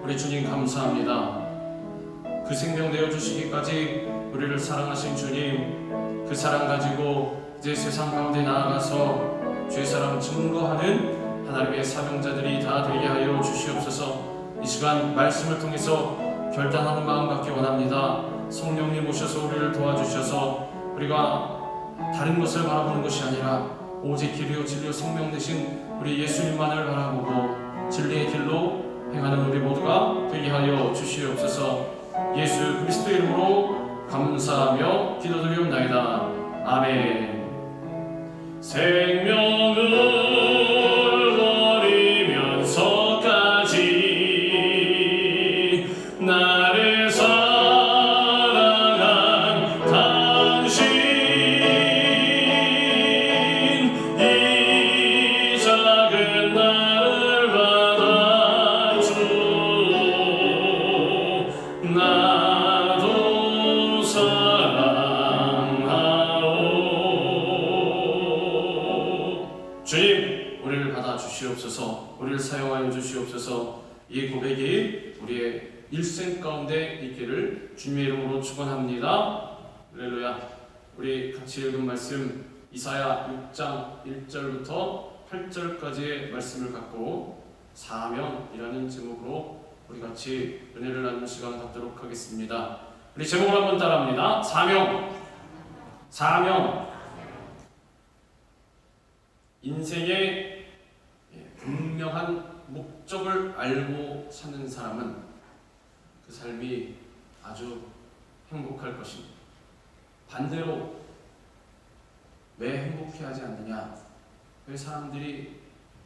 우리 주님 감사합니다. 그 생명 내어주시기까지 우리를 사랑하신 주님, 그 사랑 가지고 이제 세상 가운데 나아가서 주의 사랑 증거하는 하나님의 사명자들이 다 되게 하여 주시옵소서. 이 시간 말씀을 통해서 결단하는 마음 갖기 원합니다. 성령님 오셔서 우리를 도와주셔서 우리가 다른 것을 바라보는 것이 아니라 오직 길이요 진리요 생명 되신 우리 예수님만을 바라보고 진리의 길로 행하는 우리 모두가 되게 하여 주시옵소서. 예수 그리스도의 이름으로 감사하며 기도드리옵나이다. 아멘. 생명을 버리면서까지 나를 사랑한 당신, 이 작은 나를 받아주고 나도 사랑하오. 주님, 우리를 받아주시옵소서. 우리를 사용하여 주시옵소서. 이 고백이 우리의 일생 가운데 있기를 주님의 이름으로 축원합니다. 할렐루야. 우리 같이 읽은 말씀 이사야 6장 1절부터 8절까지의 말씀을 갖고 사명이라는 제목으로 우리 같이 은혜를 나누는 시간 갖도록 하겠습니다. 우리 제목을 한번 따라합니다. 사명. 인생의 분명한 목적을 알고 사는 사람은 그 삶이 아주 행복할 것입니다. 반대로 왜 행복해하지 않느냐? 왜 사람들이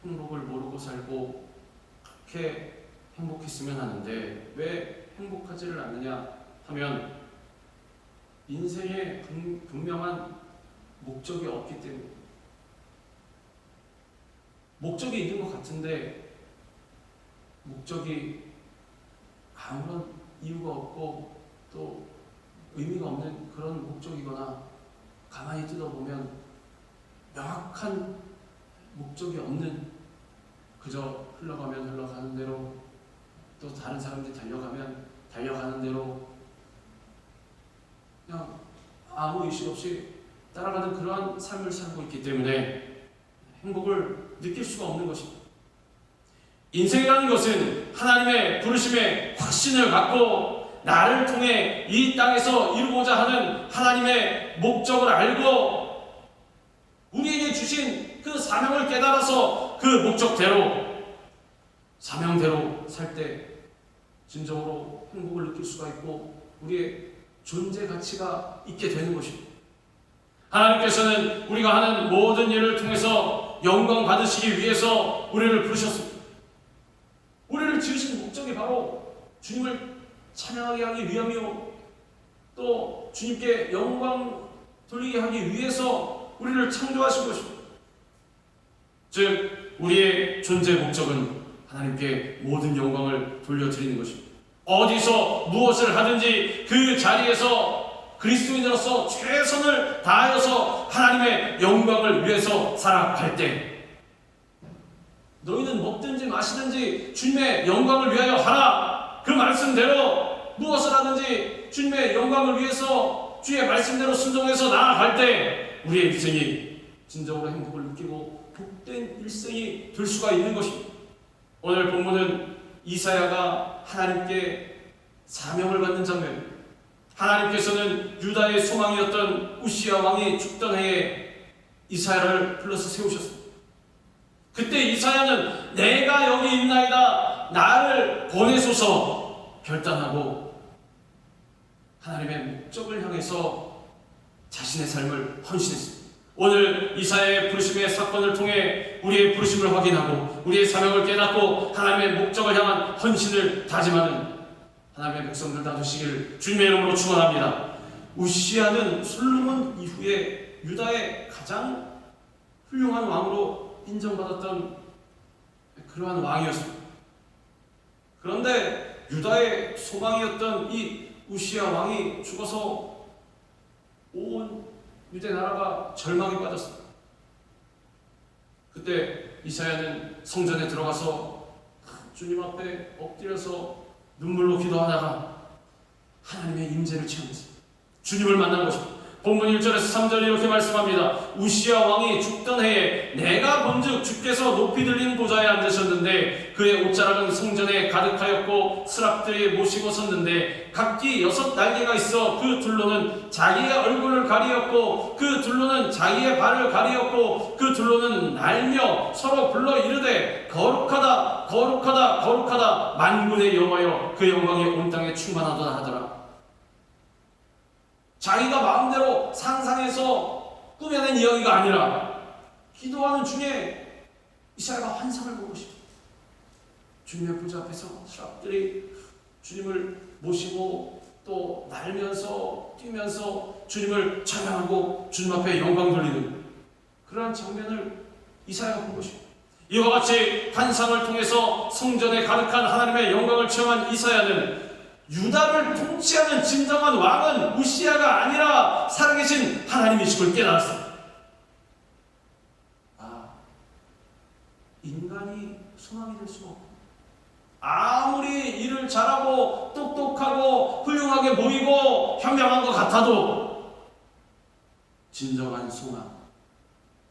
행복을 모르고 살고 그렇게 행복했으면 하는데 왜 행복하지를 않느냐 하면 인생에 분명한 목적이 없기 때문입니다. 목적이 있는 것 같은데 목적이 아무런 이유가 없고 또 의미가 없는 그런 목적이거나 가만히 뜯어보면 명확한 목적이 없는, 그저 흘러가는 대로, 또 다른 사람들이 달려가면 달려가는 대로 그냥 아무 의식 없이 따라가는 그러한 삶을 살고 있기 때문에 행복을 느낄 수가 없는 것입니다. 인생이라는 것은 하나님의 부르심에 확신을 갖고 나를 통해 이 땅에서 이루고자 하는 하나님의 목적을 알고 우리에게 주신 그 사명을 깨달아서 그 목적대로 사명대로 살 때 진정으로 행복을 느낄 수가 있고 우리의 존재 가치가 있게 되는 것입니다. 하나님께서는 우리가 하는 모든 일을 통해서 영광 받으시기 위해서 우리를 부르셨습니다. 우리를 지으신 목적이 바로 주님을 찬양하게 하기 위함이요, 또 주님께 영광 돌리게 하기 위해서 우리를 창조하신 것입니다. 즉 우리의 존재 목적은 하나님께 모든 영광을 돌려드리는 것입니다. 어디서 무엇을 하든지 그 자리에서 그리스도인으로서 최선을 다하여서 하나님의 영광을 위해서 살아갈 때 너희는 먹든지 마시든지 주님의 영광을 위하여 하라. 그 말씀대로 무엇을 하든지 주님의 영광을 위해서 주의 말씀대로 순종해서 나아갈 때 우리의 인생이 진정으로 행복을 느끼고 복된 일생이 될 수가 있는 것입니다. 오늘 본문은 이사야가 하나님께 사명을 받는 장면입니다. 하나님께서는 유다의 소망이었던 우시야 왕이 죽던 해에 이사야를 불러서 세우셨습니다. 그때 이사야는 내가 여기 있나이다, 나를 보내소서 결단하고 하나님의 목적을 향해서 자신의 삶을 헌신했습니다. 오늘 이사야의 부르심의 사건을 통해 우리의 부르심을 확인하고 우리의 사명을 깨닫고 하나님의 목적을 향한 헌신을 다짐하는 하나님의 백성들 다 되시기를 주님의 이름으로 축원합니다. 우시야는 솔로몬 이후에 유다의 가장 훌륭한 왕으로 인정받았던 그러한 왕이었습니다. 그런데 유다의 소망이었던 이 우시야 왕이 죽어서 온 유대 나라가 절망에 빠졌습니다. 그때 이사야는 성전에 들어가서 주님 앞에 엎드려서 눈물로 기도하다가 하나님의 임재를 체험했습니다. 주님을 만난 것입니다. 본문 1절에서 3절에 이렇게 말씀합니다. 우시야 왕이 죽던 해에 내가 본즉 주께서 높이 들린 보좌에 앉으셨는데 그의 옷자락은 성전에 가득하였고 스랍들이 모시고 섰는데 각기 6 날개가 있어 그 둘로는 자기의 얼굴을 가리었고 그 둘로는 자기의 발을 가리었고 그 둘로는 날며 서로 불러 이르되 거룩하다 거룩하다 거룩하다 만군의 여호와여 그 영광이 온 땅에 충만하도다 하더라. 자기가 마음대로 상상해서 꾸며낸 이야기가 아니라 기도하는 중에 이사야가 환상을 보고 싶어요. 주님의 보좌 앞에서 사람들이 주님을 모시고 또 날면서 뛰면서 주님을 찬양하고 주님 앞에 영광 돌리는 그러한 장면을 이사야가 본 것입니다. 이와 같이 환상을 통해서 성전에 가득한 하나님의 영광을 체험한 이사야는 유다를 통치하는 진정한 왕은 우시야가 아니라 살아계신 하나님이심을 깨달았습니다. 인간이 소망이 될 수가 없고 아무리 일을 잘하고 똑똑하고 훌륭하게 보이고 현명한 것 같아도 진정한 소망,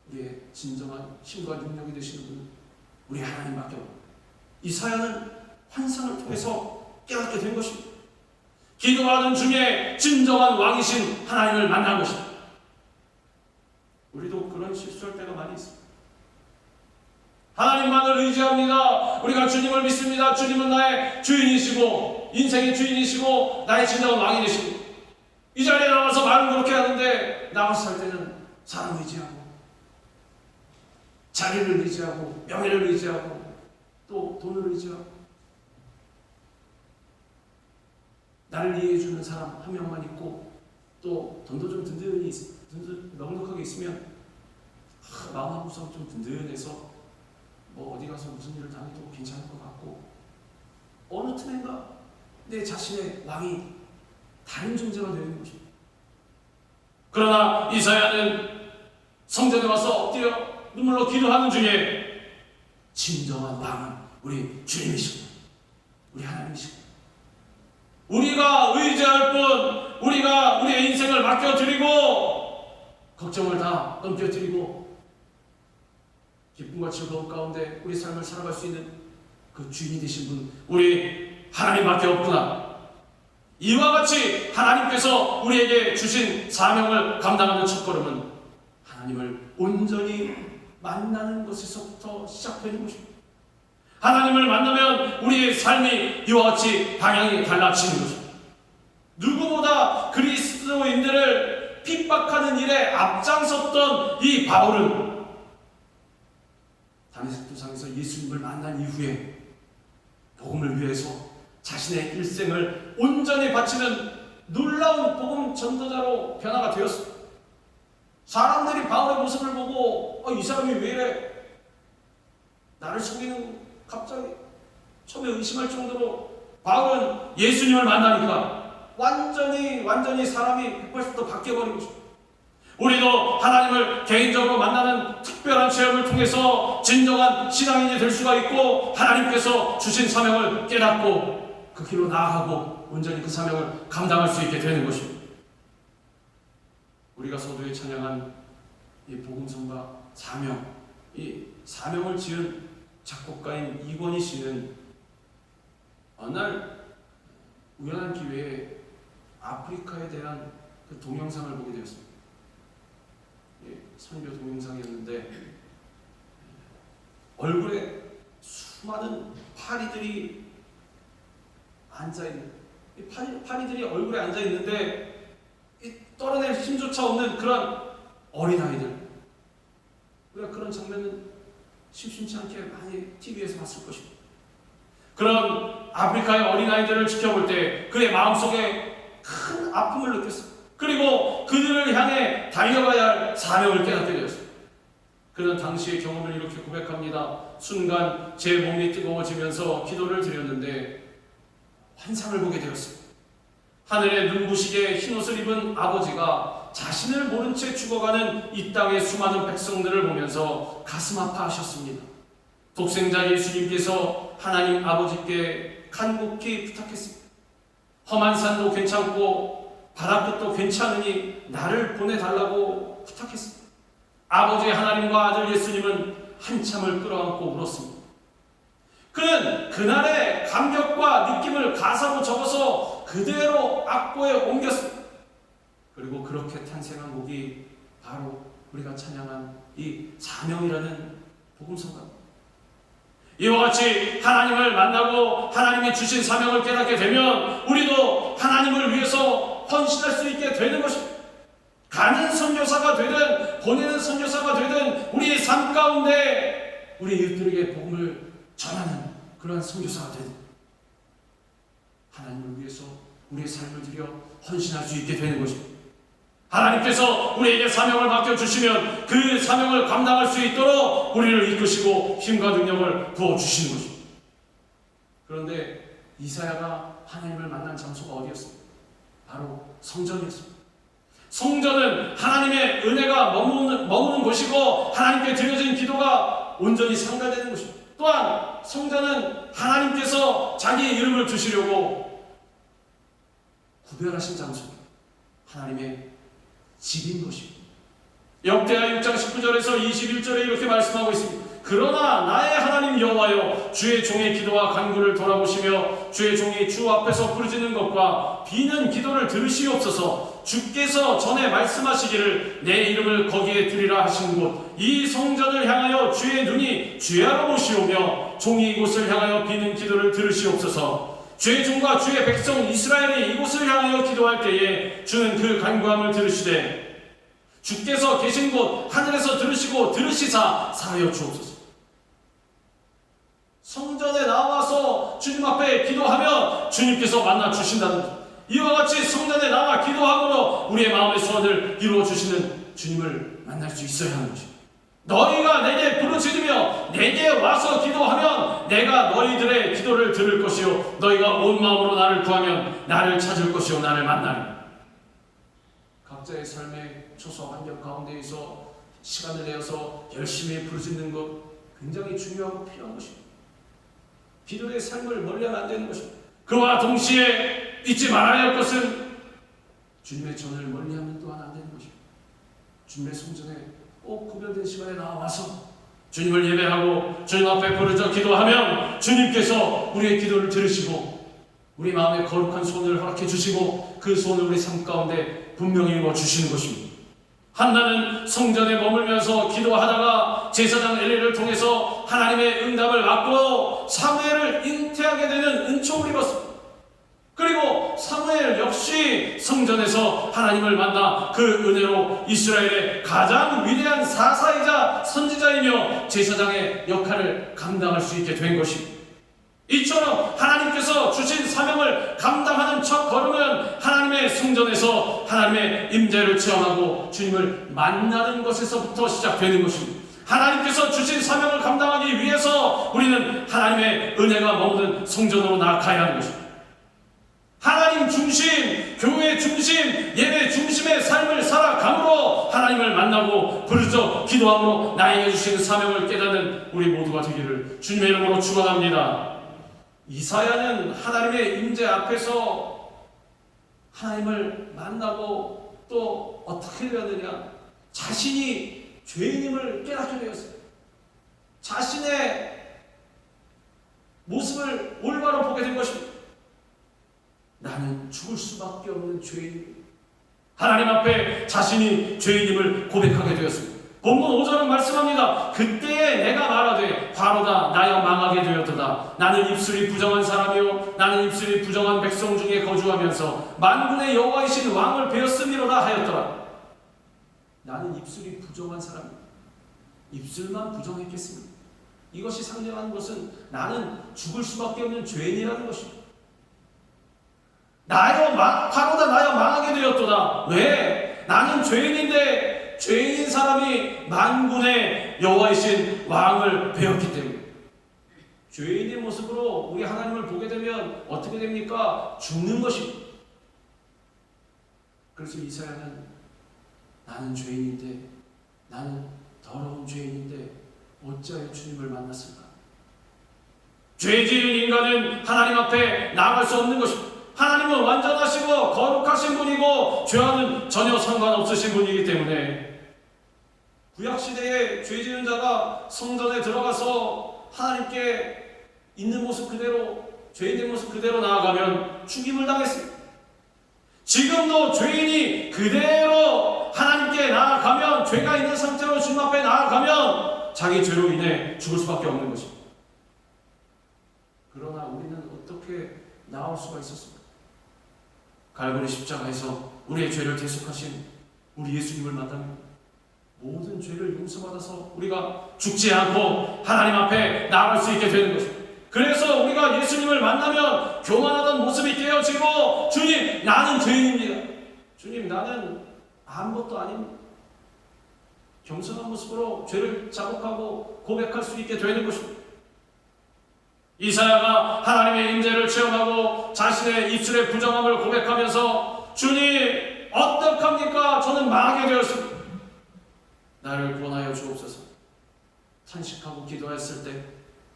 우리의 진정한 힘과 능력이 되시는 분은 우리 하나님밖에 없고 이사야는 환상을 통해서 깨닫게 된 것입니다. 기도하는 중에 진정한 왕이신 하나님을 만난 것입니다. 우리도 그런 실수할 때가 많이 있습니다. 하나님만을 의지합니다. 우리가 주님을 믿습니다. 주님은 나의 주인이시고 인생의 주인이시고 나의 진정한 왕이 되시고 이 자리에 나와서 말은 그렇게 하는데 나가서 살 때는 사람 의지하고 자리를 의지하고 명예를 의지하고 또 돈을 의지하고 나를 이해해주는 사람 한 명만 있고 또 돈도 좀 든든히 넉넉하게 있으면 마음하고서 좀 든든해서 뭐 어디 가서 무슨 일을 당해도 괜찮을 것 같고 어느 틈엔가 내 자신의 왕이 다른 존재가 되는 것입니다. 그러나 이사야는 성전에 와서 엎드려 눈물로 기도하는 중에 진정한 왕은 우리 주님이시고 우리 하나님이시고 우리가 의지할 뿐 우리가 우리의 인생을 맡겨드리고 걱정을 다 넘겨드리고 기쁨과 즐거움 가운데 우리 삶을 살아갈 수 있는 그 주인이 되신 분 우리 하나님밖에 없구나. 이와 같이 하나님께서 우리에게 주신 사명을 감당하는 첫걸음은 하나님을 온전히 만나는 것에서부터 시작되는 것입니다. 하나님을 만나면 우리의 삶이 이와 같이 방향이 달라지는 것입니다. 누구보다 그리스도인들을 핍박하는 일에 앞장섰던 이 바울은 다메섹 도상에서 예수님을 만난 이후에 복음을 위해서 자신의 일생을 온전히 바치는 놀라운 복음 전도자로 변화가 되었습니다. 사람들이 바울의 모습을 보고 이 사람이 왜 이래? 나를 속이는 갑자기 처음에 의심할 정도로 바울은 예수님을 만나니까 완전히 사람이 180도 바뀌어버린 것입니다. 우리도 하나님을 개인적으로 만나는 특별한 체험을 통해서 진정한 신앙인이 될 수가 있고 하나님께서 주신 사명을 깨닫고 그 길로 나아가고 온전히 그 사명을 감당할 수 있게 되는 것입니다. 우리가 서두에 찬양한 이 복음성과 사명, 이 사명을 지은 작곡가인 이권희 씨는 어느 날 우연한 기회에 아프리카에 대한 그 동영상을 보게 되었습니다. 선교 동영상이었는데 얼굴에 수많은 파리들이 앉아있는, 파리들이 얼굴에 앉아있는데 떨어낼 힘조차 없는 그런 어린아이들. 우리가 그런 장면은 심심치 않게 많이 TV에서 봤을 것입니다. 그런 아프리카의 어린아이들을 지켜볼 때 그의 마음속에 큰 아픔을 느꼈어요. 그리고 그들을 향해 달려가야 할 사명을 깨닫게 되었어요. 그는 당시의 경험을 이렇게 고백합니다. 순간 제 몸이 뜨거워지면서 기도를 드렸는데 환상을 보게 되었어요. 하늘에 눈부시게 흰옷을 입은 아버지가 자신을 모른 채 죽어가는 이 땅의 수많은 백성들을 보면서 가슴 아파하셨습니다. 독생자 예수님께서 하나님 아버지께 간곡히 부탁했습니다. 험한 산도 괜찮고 바다끝도 괜찮으니 나를 보내달라고 부탁했습니다. 아버지 하나님과 아들 예수님은 한참을 끌어안고 울었습니다. 그는 그날의 감격과 느낌을 가사로 적어서 그대로 악보에 옮겼습니다. 그리고 그렇게 탄생한 곡이 바로 우리가 찬양한 이 사명이라는 복음성가입니다. 이와 같이 하나님을 만나고 하나님이 주신 사명을 깨닫게 되면 우리도 하나님을 위해서 헌신할 수 있게 되는 것입니다. 가는 선교사가 되든 보내는 선교사가 되든 우리의 삶 가운데 우리 이웃들에게 복음을 전하는 그러한 선교사가 되든 하나님을 위해서 우리의 삶을 들여 헌신할 수 있게 되는 것입니다. 하나님께서 우리에게 사명을 맡겨주시면 그 사명을 감당할 수 있도록 우리를 이끄시고 힘과 능력을 부어주시는 것입니다. 그런데 이사야가 하나님을 만난 장소가 어디였습니까? 바로 성전이었습니다. 성전은 하나님의 은혜가 머무는 곳이고 하나님께 드려진 기도가 온전히 상달되는 곳입니다. 또한 성전은 하나님께서 자기 이름을 두시려고 구별하신 장소입니다. 하나님의 집인 것입니다. 역대하 6장 19절에서 21절에 이렇게 말씀하고 있습니다. 그러나 나의 하나님 여호와여 주의 종의 기도와 간구를 돌아보시며 주의 종이 주 앞에서 부르짖는 것과 비는 기도를 들으시옵소서. 주께서 전에 말씀하시기를 내 이름을 거기에 두리라 하신 곳 이 성전을 향하여 주의 눈이 주야로 보시오며 종이 이곳을 향하여 비는 기도를 들으시옵소서. 주의 종과 주의 백성 이스라엘이 이곳을 향하여 기도할 때에 주는 그 간구함을 들으시되 주께서 계신 곳 하늘에서 들으시고 들으시사 사하여 주옵소서. 성전에 나와서 주님 앞에 기도하면 주님께서 만나 주신다는 것. 이와 같이 성전에 나와 기도함으로 우리의 마음의 소원을 이루어 주시는 주님을 만날 수 있어야 하는 것입니다. 너희가 내게 부르짖으며 내게 와서 기도하면 내가 너희들의 기도를 들을 것이요 너희가 온 마음으로 나를 구하면 나를 찾을 것이요 나를 만나리. 각자의 삶의 초소 환경 가운데에서 시간을 내어서 열심히 부르짖는 것 굉장히 중요하고 필요한 것입니다. 기도의 삶을 멀리하면 안 되는 것입니다. 그와 동시에 잊지 말아야 할 것은 주님의 전을 멀리하면 또한 안 되는 것입니다. 주님의 성전에 꼭 구별된 시간에 나와서 주님을 예배하고 주님 앞에 부르짖어 기도하면 주님께서 우리의 기도를 들으시고 우리 마음에 거룩한 소원을 허락해 주시고 그 소원을 우리 삶 가운데 분명히 이루어 주시는 것입니다. 한나는 성전에 머물면서 기도하다가 제사장 엘리를 통해서 하나님의 응답을 받고 사무엘을 잉태하게 되는 은총을 입었습니다. 그리고 사무엘 역시 성전에서 하나님을 만나 그 은혜로 이스라엘의 가장 위대한 사사이자 선지자이며 제사장의 역할을 감당할 수 있게 된 것입니다. 이처럼 하나님께서 주신 사명을 감당하는 첫 걸음은 하나님의 성전에서 하나님의 임재를 체험하고 주님을 만나는 것에서부터 시작되는 것입니다. 하나님께서 주신 사명을 감당하기 위해서 우리는 하나님의 은혜가 머무는 성전으로 나아가야 하는 것입니다. 하나님 중심, 교회 중심, 예배 중심의 삶을 살아감으로 하나님을 만나고 부르짖어 기도함으로 나에게 주신 사명을 깨닫는 우리 모두가 되기를 주님의 이름으로 축원합니다. 이사야는 하나님의 임재 앞에서 하나님을 만나고 또 어떻게 되었느냐? 자신이 죄인임을 깨닫게 되었어요. 자신의 모습을 올바로 보게 된 것입니다. 나는 죽을 수밖에 없는 죄인입니다. 하나님 앞에 자신이 죄인임을 고백하게 되었습니다. 본문 5절은 말씀합니다. 그때에 내가 말하되 바로다 나여 망하게 되었도다. 나는 입술이 부정한 사람이요 나는 입술이 부정한 백성 중에 거주하면서 만군의 여호와이신 왕을 베었음이로다 하였더라. 나는 입술이 부정한 사람이요. 입술만 부정했겠습니다. 이것이 상징하는 것은 나는 죽을 수밖에 없는 죄인이라는 것입니다. 바로다 나여 망하게 되었도다. 왜? 나는 죄인인데 죄인인 사람이 만군의 여호와이신 왕을 배웠기 때문에. 죄인의 모습으로 우리 하나님을 보게 되면 어떻게 됩니까? 죽는 것입니다. 그래서 이사야는 나는 죄인인데, 나는 더러운 죄인인데 어찌하여 주님을 만났을까? 죄 지은 인간은 하나님 앞에 나아갈 수 없는 것입니다. 하나님은 완전하시고 거룩하신 분이고 죄와는 전혀 상관없으신 분이기 때문에 구약시대에 죄 지은 자가 성전에 들어가서 하나님께 있는 모습 그대로, 죄인의 모습 그대로 나아가면 죽임을 당했습니다. 지금도 죄인이 그대로 하나님께 나아가면, 죄가 있는 상태로 주님 앞에 나아가면 자기 죄로 인해 죽을 수밖에 없는 것입니다. 그러나 우리는 어떻게 나올 수가 있었습니까? 갈보리 십자가에서 우리의 죄를 대속하신 우리 예수님을 만나면 모든 죄를 용서받아서 우리가 죽지 않고 하나님 앞에 나아갈 수 있게 되는 것입니다. 그래서 우리가 예수님을 만나면 교만하던 모습이 깨어지고, 주님 나는 죄인입니다, 주님 나는 아무것도 아닙니다, 겸손한 모습으로 죄를 자복하고 고백할 수 있게 되는 것입니다. 이사야가 하나님의 임재를 체험하고 자신의 입술의 부정함을 고백하면서 주님 어떡합니까? 저는 망하게 되었습니다. 나를 구원하여 주옵소서 탄식하고 기도했을 때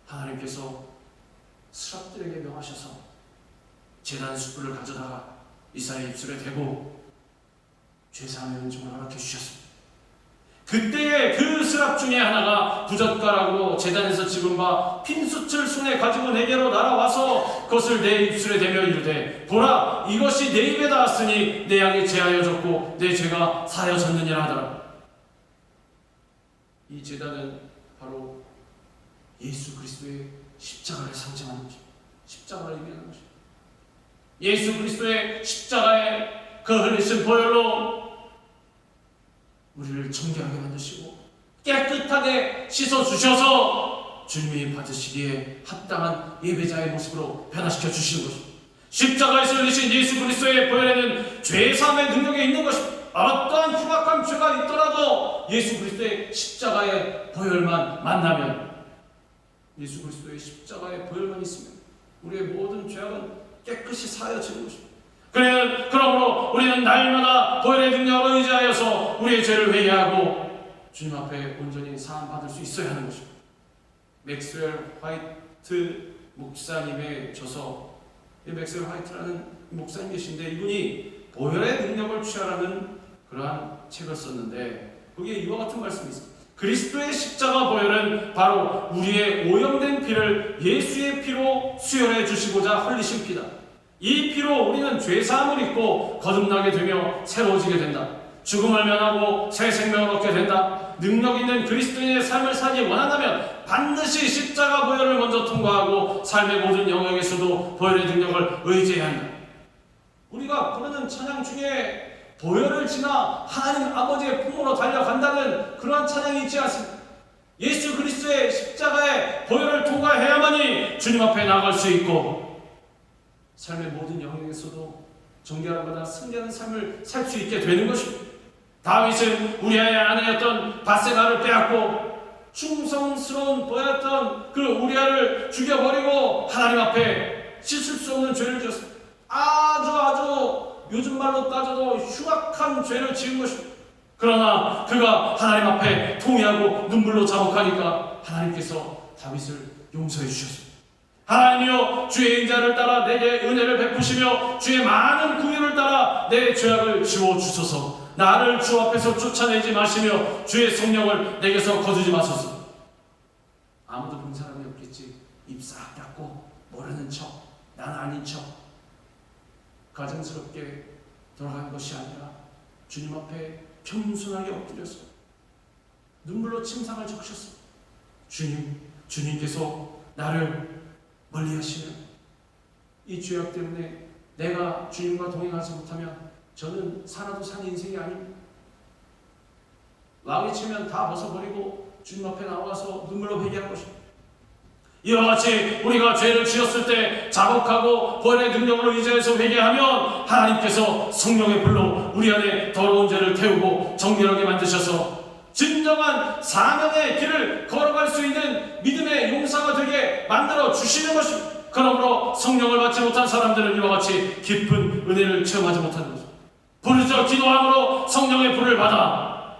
하나님께서 스랍들에게 명하셔서 제단 숯불을 가져다가 이사야의 입술에 대고 죄사함의 은총을 허락해 주셨습니다. 그때의 그 스랍 중에 하나가 부젓가락으로 제단에서 집은 바 핀숯을 손에 가지고 내게로 날아와서 그것을 내 입술에 대며 이르되 보라 이것이 내 입에 닿았으니 내 양이 제하여졌고 내 죄가 사여졌느니라 하더라. 이 제단은 바로 예수 그리스도의 십자가를 상징하는 것입니다. 십자가를 의미하는 것입니다. 예수 그리스도의 십자가의 그 흘리신 보혈로 우리를 정결하게 만드시고 깨끗하게 씻어주셔서 주님이 받으시기에 합당한 예배자의 모습으로 변화시켜 주시는 것입니다. 십자가에서 흘리신 예수 그리스도의 보혈에는 죄사함의 능력이 있는 것입니다. 어떠한 흉악한 죄가 있더라도 예수 그리스도의 십자가의 보혈만 만나면, 예수 그리스도의 십자가의 보혈만 있으면 우리의 모든 죄악은 깨끗이 사여지는 것입니다. 그러므로 우리는 날마다 보혈의 능력을 의지하여서 우리의 죄를 회개하고 주님 앞에 온전히 사함받을 수 있어야 하는 것입니다. 맥스웰 화이트 목사님의 저서, 맥스웰 화이트라는 목사님 계신데 이분이 보혈의 능력을 취하라는 그러한 책을 썼는데 거기에 이와 같은 말씀이 있습니다. 그리스도의 십자가 보혈은 바로 우리의 오염된 피를 예수의 피로 수혈해 주시고자 흘리신 피다. 이 피로 우리는 죄사함을 입고 거듭나게 되며 새로워지게 된다. 죽음을 면하고 새 생명을 얻게 된다. 능력 있는 그리스도인의 삶을 살기 원한다면 반드시 십자가 보혈을 먼저 통과하고 삶의 모든 영역에서도 보혈의 능력을 의지해야 한다. 우리가 부르는 찬양 중에 보혈을 지나 하나님 아버지의 품으로 달려간다는 그러한 찬양이 있지 않습니까? 예수 그리스도의 십자가의 보혈을 통과해야만이 주님 앞에 나아갈 수 있고 삶의 모든 영역에서도 정결함보다 승리하는 삶을 살 수 있게 되는 것입니다. 다윗은 우리아의 아내였던 밧세바를 빼앗고 충성스러운 보였던 그 우리아를 죽여버리고 하나님 앞에 씻을 수 없는 죄를 지었습니다. 아주 요즘 말로 따져도 흉악한 죄를 지은 것입니다. 그러나 그가 하나님 앞에 통회하고 눈물로 자복하니까 하나님께서 다윗을 용서해 주셨습니다. 하나님이여 주의 인자를 따라 내게 은혜를 베푸시며 주의 많은 구휼을 따라 내 죄악을 지워주소서. 나를 주 앞에서 쫓아내지 마시며 주의 성령을 내게서 거두지 마소서. 아무도 본 사람이 없겠지. 입 싹 닫고 모르는 척, 난 아닌 척 가증스럽게 돌아가는 것이 아니라 주님 앞에 겸손하게 엎드려서 눈물로 침상을 적셨어. 주님께서 나를 멀리하시면 이 죄악 때문에 내가 주님과 동행하지 못하면 저는 살아도 산 인생이 아닙니다. 왕이 치면 다 벗어버리고 주님 앞에 나와서 눈물로 회개할 것입니다. 이와 같이 우리가 죄를 지었을 때 자복하고 구원의 능력으로 의지해서 회개하면 하나님께서 성령의 불로 우리 안에 더러운 죄를 태우고 정결하게 만드셔서 진정한 사명의 길을 걸어갈 수 있는 믿음의 용사가 되게 만들어 주시는 것입니다. 그러므로 성령을 받지 못한 사람들은 이와 같이 깊은 은혜를 체험하지 못하는 것입니다. 부르짖어 기도함으로 성령의 불을 받아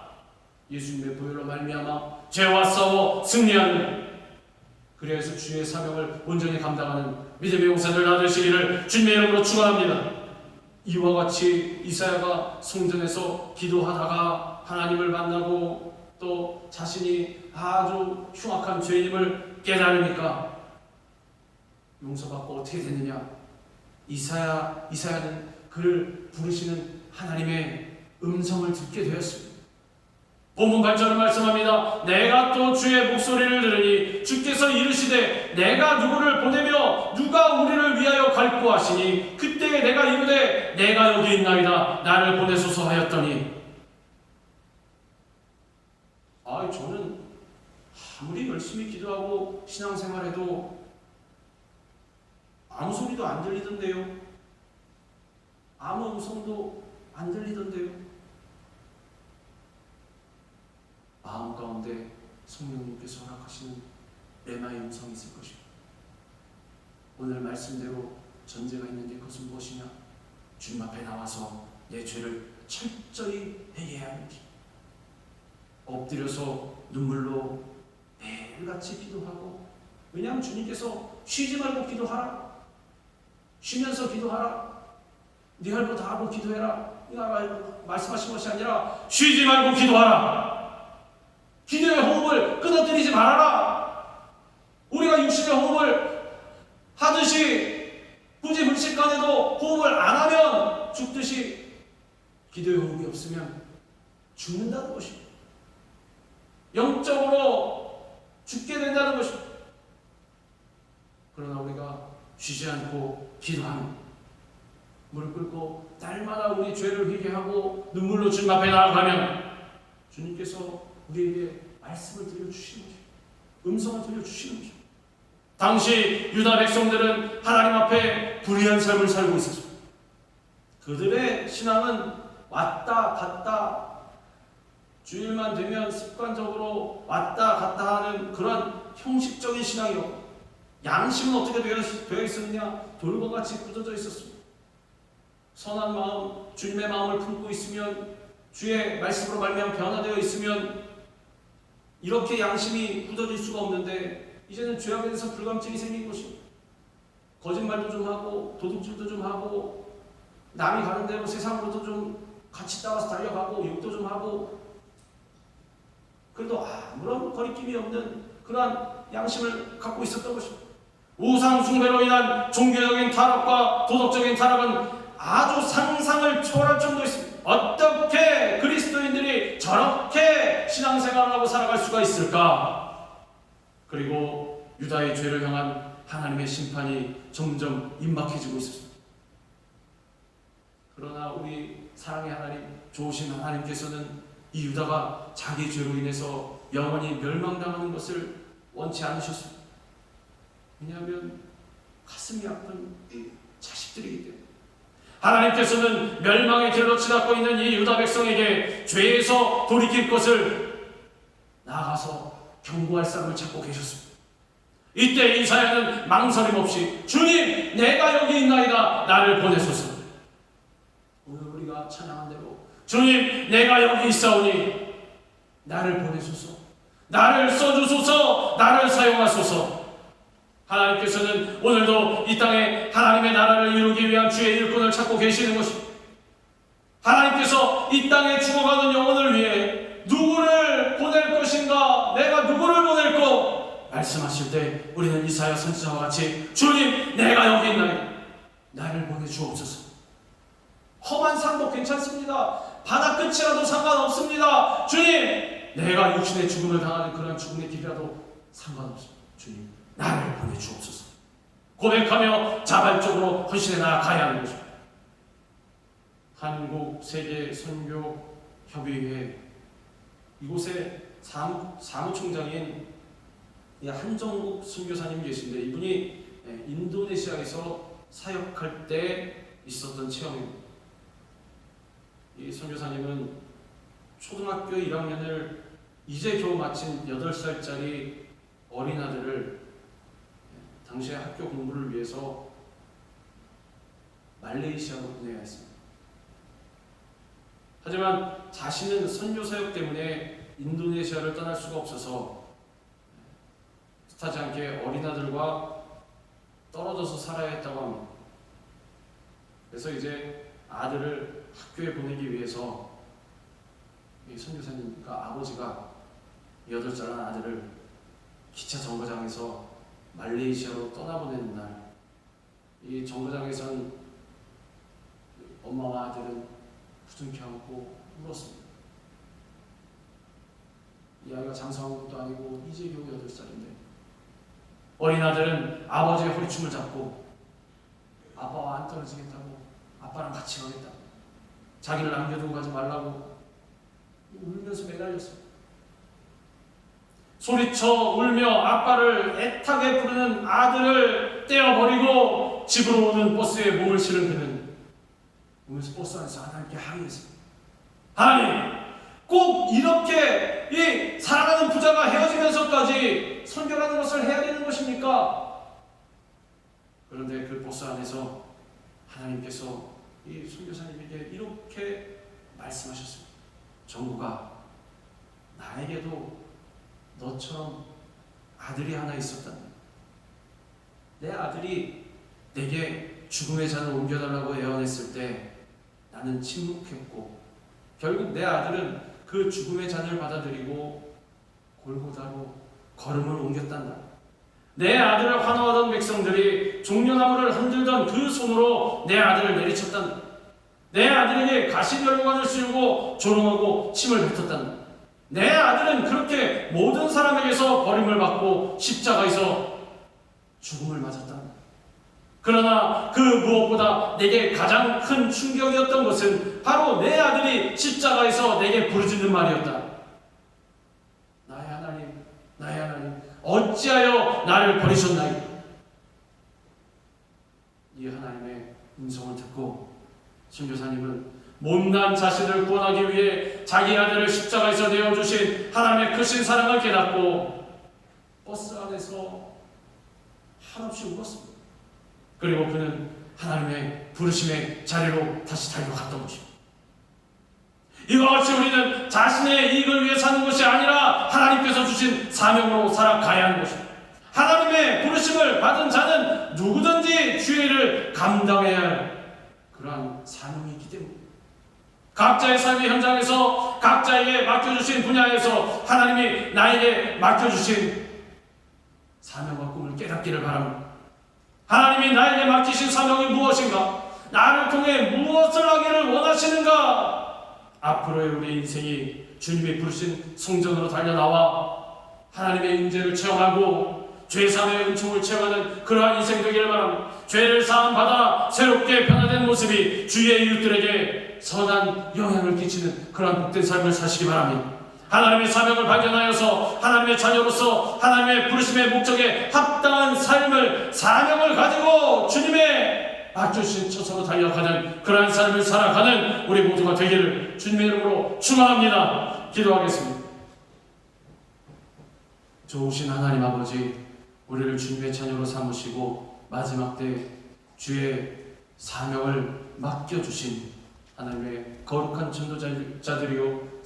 예수님의 보혈로 말미암아 죄와 싸워 승리하는, 그래서 주의 사명을 온전히 감당하는 믿음의 용사들 나되시기를 주님의 이름으로 축원합니다. 이와 같이 이사야가 성전에서 기도하다가 하나님을 만나고 또 자신이 아주 흉악한 죄인임을 깨달으니까 용서받고 어떻게 됐느냐? 이사야는 그를 부르시는 하나님의 음성을 듣게 되었습니다. 본문 8절은 말씀합니다. 내가 또 주의 목소리를 들으니 주께서 이르시되 내가 누구를 보내며 누가 우리를 위하여 갈고 하시니 그때에 내가 이르되 내가 여기 있나이다 나를 보내소서 하였더니, 저는 아무리 열심히 기도하고 신앙생활해도 아무 소리도 안 들리던데요. 아무 음성도 안 들리던데요. 마음 가운데 성령님께서 허락하시는 레마의 음성이 있을 것입니다. 오늘 말씀대로 전제가 있는데 그것은 무엇이냐? 주님 앞에 나와서 내 죄를 철저히 회개해야 합니다. 엎드려서 눈물로 매일같이 기도하고, 왜냐하면 주님께서 쉬지 말고 기도하라, 쉬면서 기도하라, 네 할 거 다 하고 기도해라 말씀하신 것이 아니라 쉬지 말고 기도하라, 기도의 호흡을 끊어뜨리지 말아라. 우리가 육신의 호흡을 하듯이 굳이 불식간에도 호흡을 안 하면 죽듯이 기도의 호흡이 없으면 죽는다는 것입니다. 영적으로 죽게 된다는 것입니다. 그러나 우리가 쉬지 않고 기도하는, 무릎 꿇고 날마다 우리 죄를 회개하고 눈물로 주님 앞에 나아가면 주님께서 우리에게 말씀을 들려주시는 것입니다. 음성을 들려주시는 것입니다. 당시 유다 백성들은 하나님 앞에 불의한 삶을 살고 있었습니다. 그들의 신앙은 왔다 갔다, 주일만 되면 습관적으로 왔다 갔다 하는 그런 형식적인 신앙이요. 양심은 어떻게 되어 있었느냐? 돌과 같이 굳어져 있었습니다. 선한 마음, 주님의 마음을 품고 있으면, 주의 말씀으로 말미암아 변화되어 있으면 이렇게 양심이 굳어질 수가 없는데, 이제는 죄악에 대해서 불감증이 생긴 것입니다. 거짓말도 좀 하고 도둑질도 좀 하고 남이 가는 대로 세상으로도 좀 같이 따라서 달려가고 욕도 좀 하고, 그래도 아무런 거리낌이 없는 그러한 양심을 갖고 있었던 것입니다. 우상 숭배로 인한 종교적인 타락과 도덕적인 타락은 아주 상상을 초월할 정도로 있습니다. 어떻게 그리스도인들이 저렇게 신앙생활을 하고 살아갈 수가 있을까? 그리고 유다의 죄를 향한 하나님의 심판이 점점 임박해지고 있었습니다. 그러나 우리 사랑의 하나님, 좋으신 하나님께서는 이 유다가 자기 죄로 인해서 영원히 멸망당하는 것을 원치 않으셨습니다. 왜냐하면 가슴이 아픈 자식들이기 때문에. 하나님께서는 멸망의 길로 치닫고 있는 이 유다 백성에게 죄에서 돌이킬 것을 나아가서 경고할 사람을 찾고 계셨습니다. 이때 이사야는 망설임 없이 주님, 내가 여기 있나이다, 나를 보내소서. 오늘 우리가 찬양한 대로 주님, 내가 여기 있사오니 나를 보내소서, 나를 써주소서, 나를 사용하소서. 하나님께서는 오늘도 이 땅에 하나님의 나라를 이루기 위한 주의 일꾼을 찾고 계시는 것입니다. 하나님께서 이 땅에 죽어가는 영혼을 위해 누구를 보낼 것인가, 내가 누구를 보낼까 말씀하실 때 우리는 이사야 선지자와 같이 주님, 내가 여기 있나이다, 나를 보내주옵소서. 험한 산도 괜찮습니다. 바다 끝이라도 상관없습니다. 주님, 내가 육신의 죽음을 당하는 그런 죽음의 길이라도 상관없어. 주님, 나를 보내주옵소서. 고백하며 자발적으로 헌신해 나아가야 하는 것입니다. 한국 세계 선교 협의회 이곳에 사무총장인 한정국 선교사님 계신데, 이분이 인도네시아에서 사역할 때 있었던 체험입니다. 이 선교사님은 초등학교 1학년을 이제 겨우 마친 8살짜리 어린 아들을 당시에 학교 공부를 위해서 말레이시아로 보내야 했습니다. 하지만 자신은 선교 사역 때문에 인도네시아를 떠날 수가 없어서 뜻하지 않게 어린 아들과 떨어져서 살아야 했다고 합니다. 그래서 이제 아들을 학교에 보내기 위해서 이 선교사님, 그러니까 아버지가 8살 아들을 기차 정거장에서 말레이시아로 떠나보내는 날, 이 정거장에선 엄마와 아들은 부둥켜 안고 울었습니다. 이 아이가 장사한 것도 아니고 이제 겨우 8살인데 어린 아들은 아버지의 허리춤을 잡고 아빠와 안 떨어지겠다고, 아빠랑 같이 가겠다고, 자기를 남겨두고 가지 말라고 울면서 매달렸어요. 소리쳐 울며 아빠를 애타게 부르는 아들을 떼어버리고 집으로 오는 버스에 몸을 실은 그는 울면서 버스 안에서 하나님께 항의했습니다. 하나님, 꼭 이렇게 이 사랑하는 부자가 헤어지면서까지 선교라는 것을 해야 되는 것입니까? 그런데 그 버스 안에서 하나님께서 이 선교사님에게 이렇게 말씀하셨습니다. 정구가, 나에게도 너처럼 아들이 하나 있었단다. 내 아들이 내게 죽음의 잔을 옮겨달라고 애원했을 때 나는 침묵했고, 결국 내 아들은 그 죽음의 잔을 받아들이고 골고다로 걸음을 옮겼단다. 내 아들을 환호하던 백성들이 종려나무를 흔들던 그 손으로 내 아들을 내리쳤단다. 내 아들에게 가시면류관을 씌우고 조롱하고 침을 뱉었단다. 내 아들은 그렇게 모든 사람에게서 버림을 받고 십자가에서 죽음을 맞았단다. 그러나 그 무엇보다 내게 가장 큰 충격이었던 것은 바로 내 아들이 십자가에서 내게 부르짖는 말이었다. 나의 하나님, 나의 하나님, 어찌하여 나를 버리셨나이까? 이 하나님의 음성을 듣고 선교사님은 못난 자신을 구원하기 위해 자기 아들을 십자가에서 내어주신 하나님의 크신 사랑을 깨닫고 버스 안에서 한없이 울었습니다. 그리고 그는 하나님의 부르심의 자리로 다시 달려갔던 것입니다. 이와 같이 우리는 자신의 이익을 위해 사는 것이 아니라 하나님께서 주신 사명으로 살아가야 하는 것입니다. 하나님의 부르심을 받은 자는 누구든지 주의 일을 감당해야 할 그러한 사명이 있기 때문입니다. 각자의 삶의 현장에서 각자에게 맡겨주신 분야에서 하나님이 나에게 맡겨주신 사명과 꿈을 깨닫기를 바랍니다. 하나님이 나에게 맡기신 사명이 무엇인가? 나를 통해 무엇을 하기를 원하시는가? 앞으로의 우리 인생이 주님이 부르신 성전으로 달려나와 하나님의 임재를 체험하고 죄사함의 은총을 체험하는 그러한 인생 되기를 바랍니다. 죄를 사함받아 새롭게 변화된 모습이 주위의 이웃들에게 선한 영향을 끼치는 그러한 복된 삶을 사시기 바랍니다. 하나님의 사명을 발견하여서 하나님의 자녀로서 하나님의 부르심의 목적에 합당한 삶을, 사명을 가지고 주님의 맡겨주신 처소로 달려가는 그러한 삶을 살아가는 우리 모두가 되기를 주님의 이름으로 축원합니다. 기도하겠습니다. 좋으신 하나님 아버지, 우리를 주님의 자녀로 삼으시고 마지막 때 주의 사명을 맡겨주신 하나님의 거룩한 전도자들이요